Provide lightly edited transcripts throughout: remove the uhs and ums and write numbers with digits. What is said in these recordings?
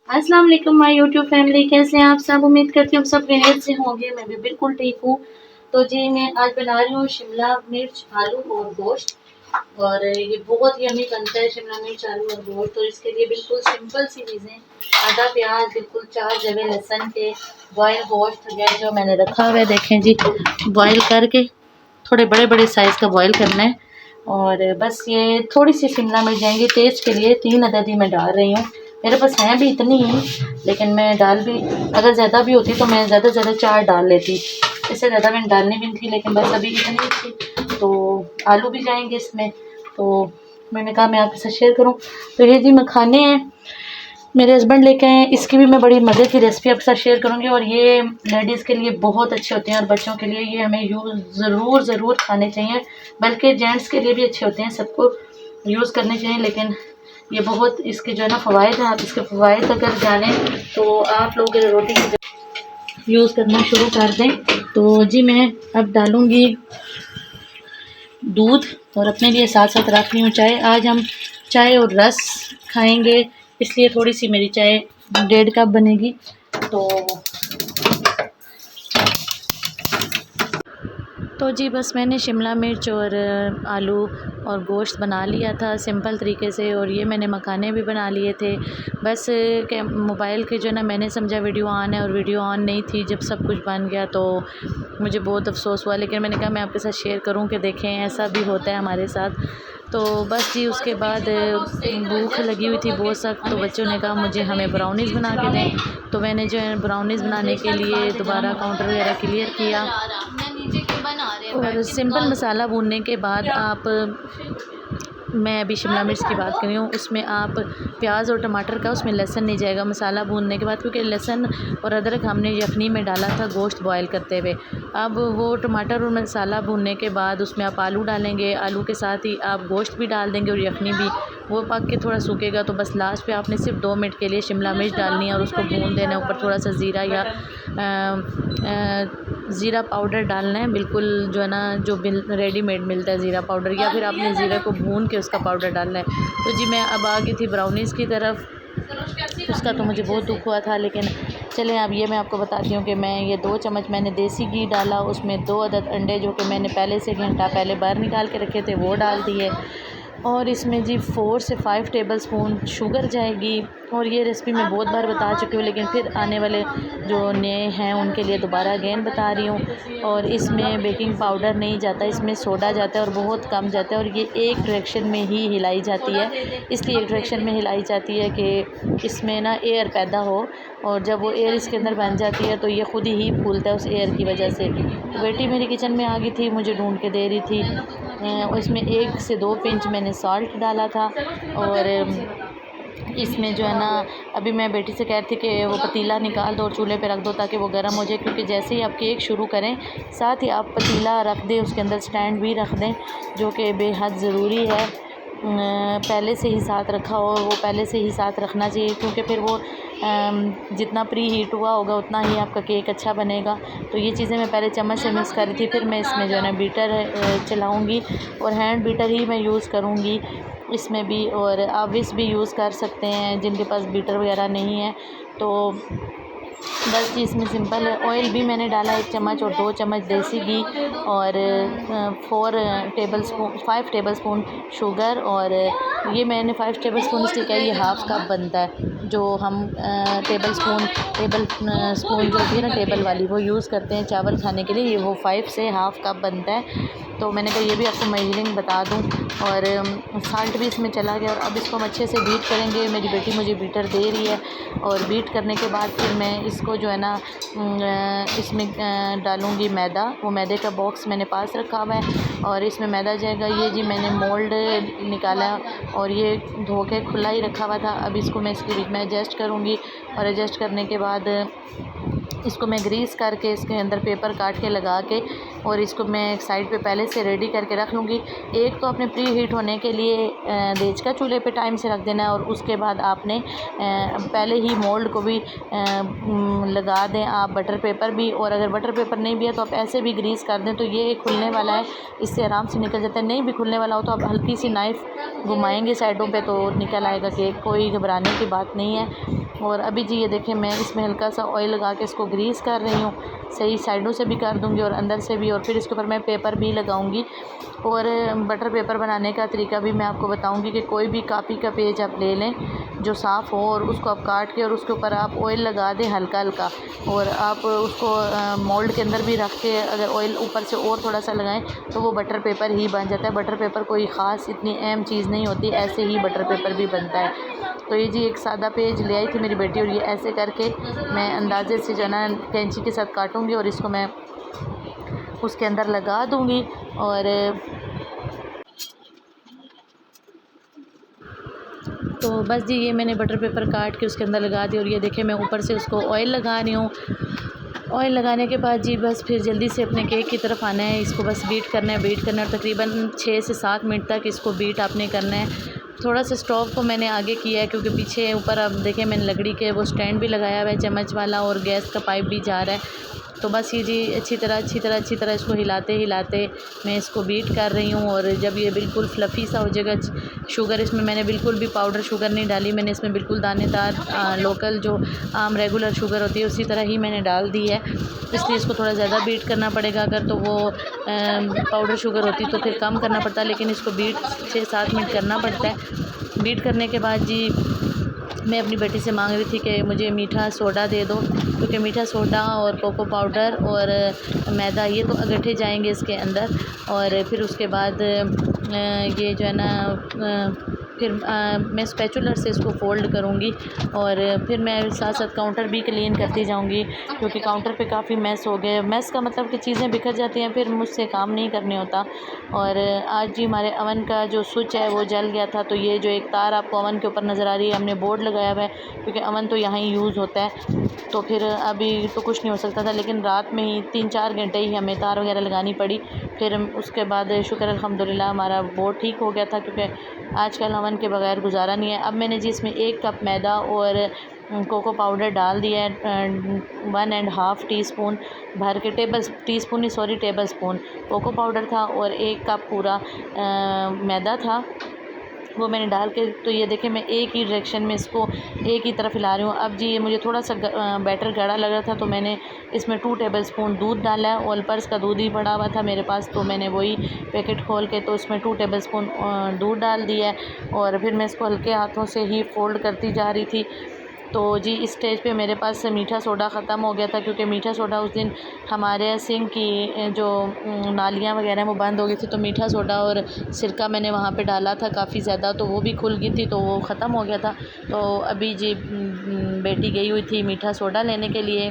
अस्सलाम वालेकुम my YouTube family, कैसे हैं आप सब। उम्मीद करती हूँ सब खैरियत से होंगे। मैं भी बिल्कुल ठीक हूँ। तो जी मैं आज बना रही हूँ शिमला मिर्च आलू और गोश्त। और ये बहुत ही यम्मी बनता है शिमला मिर्च आलू और गोश्त। तो इसके लिए बिल्कुल सिंपल सी चीज़ें, आधा प्याज, बिल्कुल 4 जवे लहसुन के, बॉयल गोश्त है जो मैंने रखा हुआ है, देखें जी, बॉयल करके थोड़े बड़े बड़े साइज़ का बॉयल करना है। और बस ये थोड़ी सी शिमला मिर्च जाएंगी टेस्ट के लिए, 3 अदद ही मैं डाल रही हूँ। मेरे पास हैं भी इतनी ही, लेकिन मैं डाल भी, अगर ज़्यादा भी होती तो मैं ज़्यादा से ज़्यादा 4 डाल लेती। इससे ज़्यादा मैंने डालनी भी नहीं थी, लेकिन बस अभी इतनी थी। तो आलू भी जाएंगे इसमें, तो मैंने कहा मैं आपके साथ शेयर करूँ। तो ये जी मखाने हैं, मेरे हस्बैंड लेके आए हैं। इसकी भी मैं बड़ी मज़े की रेसिपी आपके साथ शेयर करूँगी। और ये लेडीज़ के लिए बहुत अच्छे होते हैं और बच्चों के लिए ये हमें यूज़ ज़रूर खाने चाहिए। बल्कि जेंट्स के लिए भी अच्छे होते हैं, सबको यूज़ करने चाहिए। लेकिन ये बहुत इसके जो है ना फ़वाइद हैं। आप इसके फ़वाइद अगर जानें तो आप लोग रोटी की यूज़ करना शुरू कर दें। तो जी मैं अब डालूँगी दूध, और अपने लिए साथ साथ रख रही हूँ चाय। आज हम चाय और रस खाएंगे, इसलिए थोड़ी सी मेरी चाय 1.5 कप बनेगी। तो जी बस मैंने शिमला मिर्च और आलू और गोश्त बना लिया था सिंपल तरीके से। और ये मैंने मखाने भी बना लिए थे। बस के मोबाइल के जो है ना, मैंने समझा वीडियो ऑन है और वीडियो ऑन नहीं थी। जब सब कुछ बन गया तो मुझे बहुत अफसोस हुआ, लेकिन मैंने कहा मैं आपके साथ शेयर करूं कि देखें ऐसा भी होता है हमारे साथ। तो बस जी उसके बाद भूख लगी हुई थी बहुत सख्त, तो बच्चों ने कहा मुझे हमें ब्राउनीज़ बना के दें। तो मैंने जो है ब्राउनीज़ बनाने के लिए दोबारा काउंटर वगैरह क्लियर किया। और सिंपल मसाला भूनने के बाद मैं अभी शिमला मिर्च की बात कर रही हूँ, उसमें आप प्याज और टमाटर का, उसमें लहसुन नहीं जाएगा मसाला भूनने के बाद, क्योंकि लहसुन और अदरक हमने यखनी में डाला था गोश्त बॉयल करते हुए। अब वो टमाटर और मसाला भूनने के बाद उसमें आप आलू डालेंगे, आलू के साथ ही आप गोश्त भी डाल देंगे और यखनी भी। वो पक के थोड़ा सूखेगा तो बस लास्ट पे आपने सिर्फ 2 मिनट के लिए शिमला मिर्च डालनी है और उसको भून देना है। ऊपर थोड़ा सा ज़ीरा या ज़ीरा पाउडर डालना है, बिल्कुल जो है ना जो रेडीमेड मिलता है ज़ीरा पाउडर, या फिर आपने ज़ीरा को भून के उसका पाउडर डालना है। तो जी मैं अब आ गई थी ब्राउनीज़ की तरफ। उसका तो मुझे बहुत दुख हुआ था, लेकिन चलें अब ये मैं आपको बताती हूँ कि मैं ये 2 चम्मच मैंने देसी घी डाला, उसमें 2 अदद अंडे जो कि मैंने पहले से घंटा पहले बाहर निकाल के रखे थे वो डाल दिए। और इसमें जी 4 से 5 टेबल स्पून शुगर जाएगी। और ये रेसिपी मैं बहुत बार बता चुकी हूँ, लेकिन फिर आने वाले जो नए हैं उनके लिए दोबारा अगेन बता रही हूँ। और इसमें बेकिंग पाउडर नहीं जाता, इसमें सोडा जाता है और बहुत कम जाता है। और ये एक डायरेक्शन में ही हिलाई जाती है, इसलिए एक डायरेक्शन में हिलाई जाती है कि इसमें ना एयर पैदा हो। और जब वो एयर इसके अंदर बन जाती है तो ये ख़ुद ही फूलता है उस एयर की वजह से। तो बेटी मेरी किचन में आ गई थी, मुझे ढूंढ के दे रही थी। इसमें 1 से 2 पिंच मैंने सॉल्ट डाला था। और इसमें जो है ना, अभी मैं बेटी से कह रही थी कि वो पतीला निकाल दो और चूल्हे पे रख दो ताकि वो गर्म हो जाए, क्योंकि जैसे ही आप केक शुरू करें साथ ही आप पतीला रख दें, उसके अंदर स्टैंड भी रख दें, जो कि बेहद ज़रूरी है। पहले से ही साथ रखा हो, वो पहले से ही साथ रखना चाहिए, क्योंकि फिर वो जितना प्री हीट हुआ होगा उतना ही आपका केक अच्छा बनेगा। तो ये चीज़ें मैं पहले चम्मच से मिक्स कर रही थी, फिर मैं इसमें जो है ना बीटर चलाऊँगी और हैंड बीटर ही मैं यूज़ करूँगी इसमें भी। और आप विस्क भी यूज़ कर सकते हैं जिनके पास बीटर वगैरह नहीं है। तो बस जी इसमें सिंपल है। ऑयल भी मैंने डाला 1 चम्मच और 2 चम्मच देसी घी और 5 टेबल स्पून शुगर। और ये मैंने 5 टेबल स्पून इसलिए क्या, ये हाफ़ कप बनता है। जो हम टेबल स्पून जो होती है ना टेबल वाली, वो यूज़ करते हैं चावल खाने के लिए, ये वो 5 से हाफ़ कप बनता है। तो मैंने कहा ये भी आपको मेजरिंग बता दूं। और साल्ट भी इसमें चला गया। और अब इसको हम अच्छे से बीट करेंगे। मेरी बेटी मुझे बीटर दे रही है, और बीट करने के बाद फिर मैं इसको जो है ना इसमें डालूँगी मैदा। वो मैदे का बॉक्स मैंने पास रखा हुआ है और इसमें मैदा जाएगा। ये जी मैंने मोल्ड निकाला और ये धो के खुला ही रखा हुआ था। अब इसको मैं इसके बीच में एडजस्ट करूँगी, और एडजस्ट करने के बाद इसको मैं ग्रीस करके इसके अंदर पेपर काट के लगा के, और इसको मैं एक साइड पे पहले से रेडी करके रख लूँगी। एक तो अपने प्री हीट होने के लिए देच का चूल्हे पे टाइम से रख देना है, और उसके बाद आपने पहले ही मोल्ड को भी लगा दें आप बटर पेपर भी। और अगर बटर पेपर नहीं भी है तो आप ऐसे भी ग्रीस कर दें, तो ये खुलने वाला है, इससे आराम से निकल जाता है। नहीं भी खुलने वाला हो तो आप हल्की सी नाइफ़ घुमाएंगे साइडों पे तो निकल आएगा केक, कोई घबराने की बात नहीं है। और अभी जी ये देखें मैं इसमें हल्का सा ऑयल लगा के इसको ग्रीस कर रही हूँ, सही साइडों से भी कर दूँगी और अंदर से भी, और फिर इसके ऊपर मैं पेपर भी लगाऊँगी। और बटर पेपर बनाने का तरीका भी मैं आपको बताऊँगी कि कोई भी कापी का पेज आप ले लें जो साफ़ हो, और उसको आप काट के और उसके ऊपर आप ऑयल लगा दें हल्का हल्का, और आप उसको मोल्ड के अंदर भी रख के अगर ऑयल ऊपर से और थोड़ा सा लगाएं तो वो बटर पेपर ही बन जाता है। बटर पेपर कोई ख़ास इतनी अहम चीज़ नहीं होती, ऐसे ही बटर पेपर भी बनता है। तो ये जी एक सादा पेज ले आई थी मेरी बेटी, और ये ऐसे करके मैं अंदाजे से जो है ना कैंची के साथ काटूँगी और इसको मैं उसके अंदर लगा दूँगी। और तो बस जी ये मैंने बटर पेपर काट के उसके अंदर लगा दी, और ये देखिए मैं ऊपर से उसको ऑयल लगा रही हूँ। ऑयल लगाने के बाद जी बस फिर जल्दी से अपने केक की तरफ आना है, इसको बस बीट करना है, और तकरीबन 6 से 7 मिनट तक इसको बीट आपने करना है। थोड़ा सा स्टोव को मैंने आगे किया है क्योंकि पीछे ऊपर अब देखें मैंने लकड़ी के वो स्टैंड भी लगाया हुआ है चम्मच वाला, और गैस का पाइप भी जा रहा है। तो बस ये जी अच्छी तरह इसको हिलाते मैं इसको बीट कर रही हूँ। और जब ये बिल्कुल फ्लफ़ी सा हो जाएगा, शुगर इसमें मैंने बिल्कुल भी पाउडर शुगर नहीं डाली, मैंने इसमें बिल्कुल दानेदार लोकल जो आम रेगुलर शुगर होती है उसी तरह ही मैंने डाल दी है। इसलिए इसको थोड़ा ज़्यादा बीट करना पड़ेगा, अगर तो वो पाउडर शुगर होती तो फिर कम करना पड़ता, लेकिन इसको बीट 6-7 मिनट करना पड़ता है। बीट करने के बाद जी मैं अपनी बेटी से मांग रही थी कि मुझे मीठा सोडा दे दो, क्योंकि मीठा सोडा और कोको पाउडर और मैदा ये तो अगट्ठे जाएंगे इसके अंदर। और फिर उसके बाद ये जो है ना फिर मैं स्पैचुलर से इसको फ़ोल्ड करूँगी, और फिर मैं साथ साथ काउंटर भी क्लीन करती जाऊँगी, क्योंकि काउंटर पे काफ़ी मैस हो गए। मैस का मतलब कि चीज़ें बिखर जाती हैं, फिर मुझसे काम नहीं करने होता। और आज जी हमारे अवन का जो स्विच है वो जल गया था, तो ये जो एक तार आपको अवन के ऊपर नज़र आ रही है, हमने बोर्ड लगाया हुआ है क्योंकि अवन तो यहाँ ही यूज़ होता है। तो फिर अभी तो कुछ नहीं हो सकता था, लेकिन रात में ही 3-4 घंटे ही हमें तार वगैरह लगानी पड़ी। फिर उसके बाद शुक्र अल्हम्दुलिल्लाह हमारा बोर्ड ठीक हो गया था, क्योंकि आजकल अवन के बगैर गुजारा नहीं है। अब मैंने जी इसमें 1 कप मैदा और कोको पाउडर डाल दिया है, 1.5 टीस्पून भर के, टेबल स्पून कोको पाउडर था और 1 कप पूरा मैदा था, वो मैंने डाल के। तो ये देखें मैं एक ही डायरेक्शन में इसको एक ही तरफ हिला रही हूँ। अब जी ये मुझे थोड़ा सा बैटर गाढ़ा लग रहा था, तो मैंने इसमें 2 टेबलस्पून दूध डाला है। ऑलपर्स का दूध ही पड़ा हुआ था मेरे पास, तो मैंने वही पैकेट खोल के तो इसमें 2 टेबलस्पून दूध डाल दिया है, और फिर मैं इसको हल्के हाथों से ही फ़ोल्ड करती जा रही थी। तो जी इस स्टेज पे मेरे पास से मीठा सोडा ख़त्म हो गया था, क्योंकि मीठा सोडा उस दिन हमारे सिंक की जो नालियाँ वगैरह हैं वो बंद हो गई थी, तो मीठा सोडा और सिरका मैंने वहाँ पे डाला था काफ़ी ज़्यादा, तो वो भी खुल गई थी, तो वो ख़त्म हो गया था। तो अभी जी बेटी गई हुई थी मीठा सोडा लेने के लिए,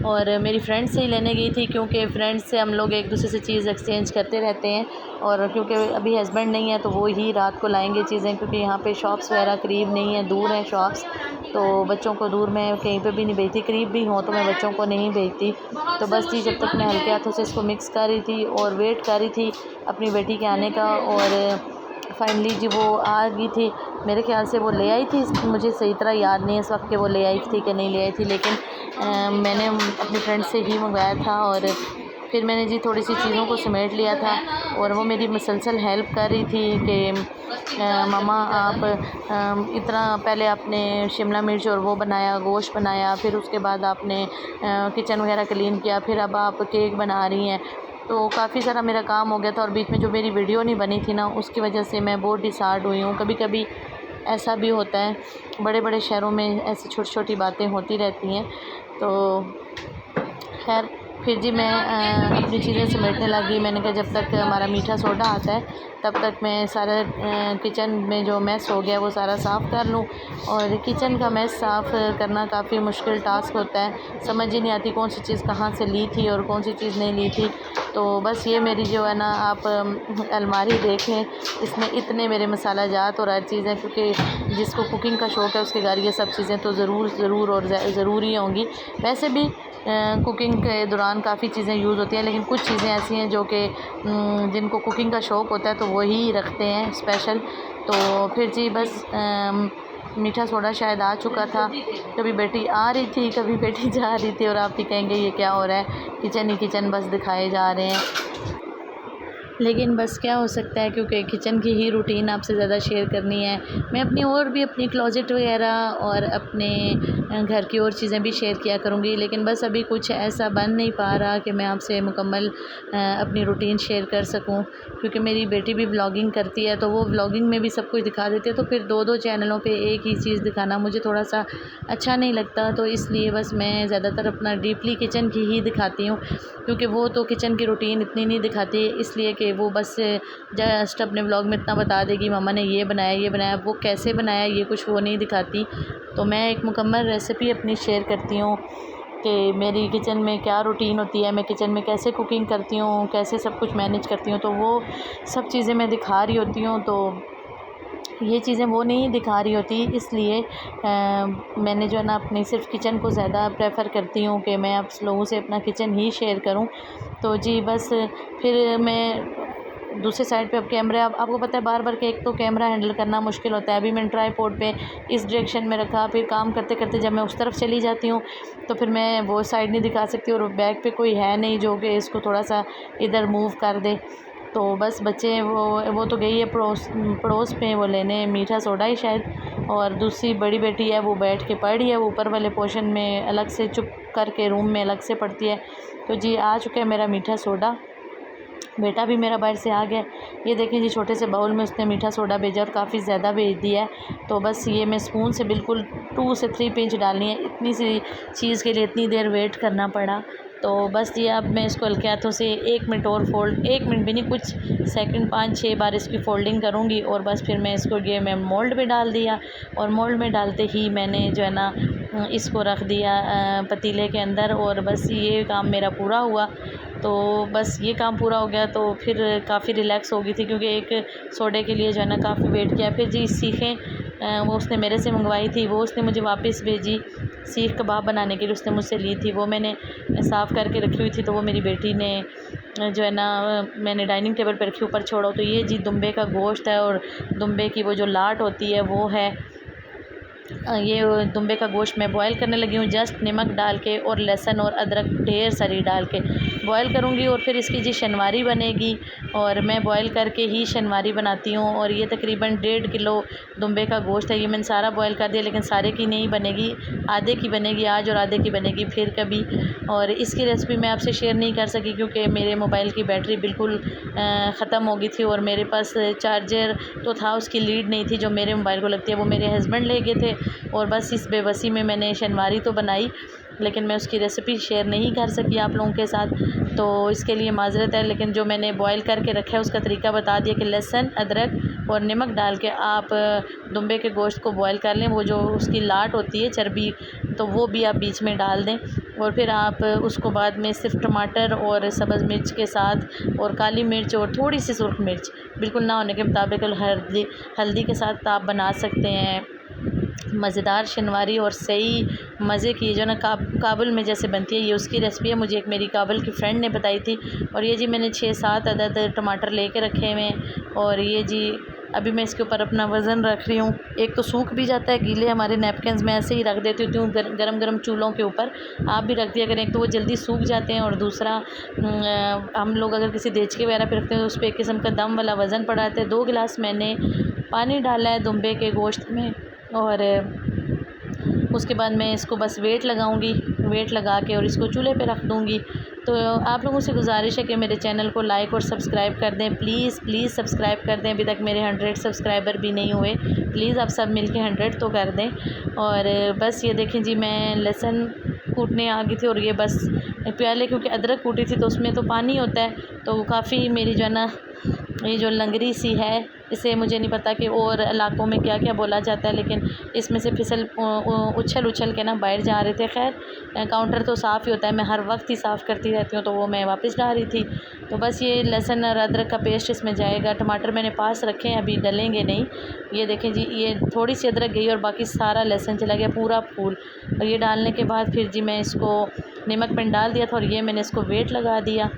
और मेरी फ्रेंड से ही लेने गई थी, क्योंकि फ्रेंड्स से हम लोग एक दूसरे से चीज़ एक्सचेंज करते रहते हैं। और क्योंकि अभी हस्बैंड नहीं है तो वो ही रात को लाएंगे चीज़ें, क्योंकि यहाँ पे शॉप्स वगैरह करीब नहीं है, दूर हैं शॉप्स, तो बच्चों को दूर मैं कहीं पे भी नहीं भेजती, करीब भी हों तो मैं बच्चों को नहीं भेजती। तो बस जी जब तक मैं हल्के हाथों से इसको मिक्स कर रही थी और वेट कर रही थी अपनी बेटी के आने का, और फाइनली जी वो आ गई थी। मेरे ख्याल से वो ले आई थी, मुझे सही तरह याद नहीं है इस वक्त कि वो ले आई थी कि नहीं ले आई थी, लेकिन मैंने अपनी फ्रेंड से ही मंगवाया था। और फिर मैंने जी थोड़ी सी चीज़ों को समेट लिया था, और वो मेरी मुसलसल हेल्प कर रही थी कि मम्मा आप इतना पहले आपने शिमला मिर्च और वो बनाया, गोश्त बनाया, फिर उसके बाद आपने किचन वगैरह क्लीन किया, फिर अब आप केक बना रही हैं। तो काफ़ी सारा मेरा काम हो गया था, और बीच में जो मेरी वीडियो नहीं बनी थी ना, उसकी वजह से मैं बहुत डिसहार्ट हुई हूँ। कभी कभी ऐसा भी होता है, बड़े बड़े शहरों में ऐसी छोटी छोटी बातें होती रहती हैं। तो खैर फिर जी मैं अपनी चीज़ें समेटने लगी। मैंने कहा जब तक हमारा मीठा सोडा आता है तब तक मैं सारा किचन में जो मैस हो गया वो सारा साफ़ कर लूँ। और किचन का मैस साफ़ करना काफ़ी मुश्किल टास्क होता है, समझ ही नहीं आती कौन सी चीज़ कहाँ से ली थी और कौन सी चीज़ नहीं ली थी। तो बस ये मेरी जो है ना, आप अलमारी देखें, इसमें इतने मेरे मसाला जात और हर चीज़ है, क्योंकि जिसको कुकिंग का शौक़ है उसके घर ये सब चीज़ें तो ज़रूर और ज़रूरी होंगी। वैसे भी कुकिंग के दौरान काफ़ी चीज़ें यूज़ होती हैं, लेकिन कुछ चीज़ें ऐसी हैं जो कि जिनको कुकिंग का शौक़ होता है तो वही रखते हैं स्पेशल। तो फिर जी बस मीठा सोडा शायद आ चुका था, कभी बेटी आ रही थी कभी बेटी जा रही थी, और आप भी कहेंगे ये क्या हो रहा है, किचन ही किचन बस दिखाए जा रहे हैं। लेकिन बस क्या हो सकता है, क्योंकि किचन की ही रूटीन आपसे ज़्यादा शेयर करनी है। मैं अपनी और भी अपनी क्लोज़ेट वगैरह और अपने घर की और चीज़ें भी शेयर किया करूँगी, लेकिन बस अभी कुछ ऐसा बन नहीं पा रहा कि मैं आपसे मुकम्मल अपनी रूटीन शेयर कर सकूँ। क्योंकि मेरी बेटी भी व्लॉगिंग करती है, तो वो व्लॉगिंग में भी सब कुछ दिखा देती है, तो फिर 2-2 चैनलों पे एक ही चीज़ दिखाना मुझे थोड़ा-सा अच्छा नहीं लगता। तो इसलिए बस मैं ज़्यादातर अपना डीपली किचन की ही दिखाती हूँ, क्योंकि वो तो किचन की रूटीन इतनी नहीं दिखाती, इसलिए कि वो बस जस्ट अपने व्लॉग में इतना बता देगी मम्मा ने ये बनाया, वो कैसे बनाया ये कुछ वो नहीं दिखाती। तो मैं एक मुकम्मल रेसिपी अपनी शेयर करती हूँ कि मेरी किचन में क्या रूटीन होती है, मैं किचन में कैसे कुकिंग करती हूँ, कैसे सब कुछ मैनेज करती हूँ, तो वो सब चीज़ें मैं दिखा रही होती हूँ। तो ये चीज़ें वो नहीं दिखा रही होती, इसलिए मैंने जो है ना अपनी सिर्फ़ किचन को ज़्यादा प्रेफर करती हूँ कि मैं आप लोगों से अपना किचन ही शेयर करूँ। तो जी बस फिर मैं दूसरे साइड पे अब कैमरा, अब आपको पता है बार-बार के एक तो कैमरा हैंडल करना मुश्किल होता है। अभी मैंने ट्राइपॉड पे इस डायरेक्शन में रखा, फिर काम करते-करते जब मैं उस तरफ चली जाती हूँ तो फिर मैं वो साइड नहीं दिखा सकती, और बैक पे कोई है नहीं जो कि इसको थोड़ा-सा इधर मूव कर दे। तो बस बच्चे वो तो गई है पड़ोस पे वो लेने मीठा सोडा ही शायद, और दूसरी बड़ी बेटी है वो बैठ के पढ़ रही है, वो ऊपर वाले पोर्शन में अलग से चुप करके रूम में अलग से पढ़ती है। तो जी आ चुका है मेरा मीठा सोडा, बेटा भी मेरा बाहर से आ गया। ये देखें जी छोटे से बाउल में उसने मीठा सोडा भेजा और काफ़ी ज़्यादा भेज दिया है। तो बस ये मैं स्पून से बिल्कुल 2 से 3 पिंच डालनी है, इतनी सी चीज़ के लिए इतनी देर वेट करना पड़ा। तो बस ये अब मैं इसको हल्के हाथों से 1 मिनट और 1 मिनट भी नहीं, कुछ सेकंड 5-6 बार इसकी फ़ोल्डिंग करूँगी, और बस फिर मैं इसको ये मैं मोल्ड में डाल दिया, और मोल्ड में डालते ही मैंने जो है ना इसको रख दिया पतीले के अंदर, और बस ये काम मेरा पूरा हुआ। तो बस ये काम पूरा हो गया तो फिर काफ़ी रिलैक्स हो गई थी, क्योंकि एक सोडे के लिए जो है ना काफ़ी वेट किया। फिर जी सीखें वो उसने मेरे से मंगवाई थी, वो उसने मुझे वापस भेजी। सीख कबाब बनाने के लिए उसने मुझसे ली थी, वो मैंने साफ़ करके रखी हुई थी, तो वो मेरी बेटी ने जो है ना मैंने डाइनिंग टेबल पर रखी, ऊपर छोड़ा। तो ये जी दुम्बे का गोश्त है, और दुम्बे की वो जो लाट होती है वो है। ये दुम्बे का गोश्त मैं बॉयल करने लगी हूँ, जस्ट नमक डाल के और लहसुन और अदरक ढेर सारी डाल के बॉयल करूँगी, और फिर इसकी जी शनवारी बनेगी। और मैं बॉयल करके ही शनवारी बनाती हूँ, और ये तकरीबन 1.5 किलो दुम्बे का गोश्त है। ये मैंने सारा बॉयल कर दिया, लेकिन सारे की नहीं बनेगी, आधे की बनेगी आज और आधे की बनेगी फिर कभी। और इसकी रेसिपी मैं आपसे शेयर नहीं कर सकी, क्योंकि मेरे मोबाइल की बैटरी बिल्कुल ख़त्म हो गई थी, और मेरे पास चार्जर तो था, उसकी लीड नहीं थी जो मेरे मोबाइल को लगती है, वो मेरे हस्बैंड ले गए थे। और बस इस बेबसी में मैंने शनवारी तो बनाई, लेकिन मैं उसकी रेसिपी शेयर नहीं कर सकी आप लोगों के साथ, तो इसके लिए माजरत है। लेकिन जो मैंने बॉयल करके रखा है उसका तरीका बता दिया कि लहसुन अदरक और नमक डाल के आप दुम्बे के गोश्त को बॉयल कर लें। वो जो उसकी लाट होती है चर्बी, तो वो भी आप बीच में डाल दें, और फिर आप उसको बाद में सिर्फ टमाटर और सब्ज़ मिर्च के साथ और काली मिर्च और थोड़ी सी सुर्ख मिर्च बिल्कुल ना होने के मुताबिक हल्दी के साथ आप बना सकते हैं। मज़ेदार शनवारी और सही मज़े की जो ना काबुल में जैसे बनती है, ये उसकी रेसिपी है। मुझे एक मेरी काबुल की फ्रेंड ने बताई थी। और ये जी मैंने 6-7 अदद टमाटर लेके रखे हुए हैं, और ये जी अभी मैं इसके ऊपर अपना वज़न रख रही हूँ। एक तो सूख भी जाता है, गीले हमारे नैपकिन्स में ऐसे ही रख देती हूँ गरम चूल्हों के ऊपर, आप भी रख दिया करें, एक तो वो जल्दी सूख जाते हैं, और दूसरा हम लोग अगर किसी देचके वगैरह पे रखते हैं तो उस पर एक किस्म का दम वाला वज़न पड़ा रहता है। 2 गिलास मैंने पानी डाला है दुम्बे के गोश्त में, और उसके बाद मैं इसको बस वेट लगाऊंगी, वेट लगा के और इसको चूल्हे पे रख दूंगी। तो आप लोगों से गुजारिश है कि मेरे चैनल को लाइक और सब्सक्राइब कर दें, प्लीज़ सब्सक्राइब कर दें। अभी तक मेरे 100 सब्सक्राइबर भी नहीं हुए, प्लीज़ आप सब मिलके 100 तो कर दें। और बस ये देखें जी मैं लहसुन कूटने आ गई थी, और ये बस प्याले क्योंकि अदरक कूटी थी तो उसमें तो पानी होता है, तो काफ़ी मेरी जो है ना ये जो लंगरी सी है, इसे मुझे नहीं पता कि और इलाकों में क्या क्या बोला जाता है, लेकिन इसमें से उछल के ना बाहर जा रहे थे। खैर काउंटर तो साफ़ ही होता है, मैं हर वक्त ही साफ़ करती रहती हूँ, तो वो मैं वापस डाल रही थी। तो बस ये लहसुन और अदरक का पेस्ट इसमें जाएगा। टमाटर मैंने पास रखे हैं, अभी डलेंगे नहीं। ये देखें जी ये थोड़ी सी अदरक गई और बाकी सारा लहसुन चला गया पूरा फूल। और ये डालने के बाद फिर जी मैं इसको नमक में डाल दिया था, और ये मैंने इसको वेट लगा दिया।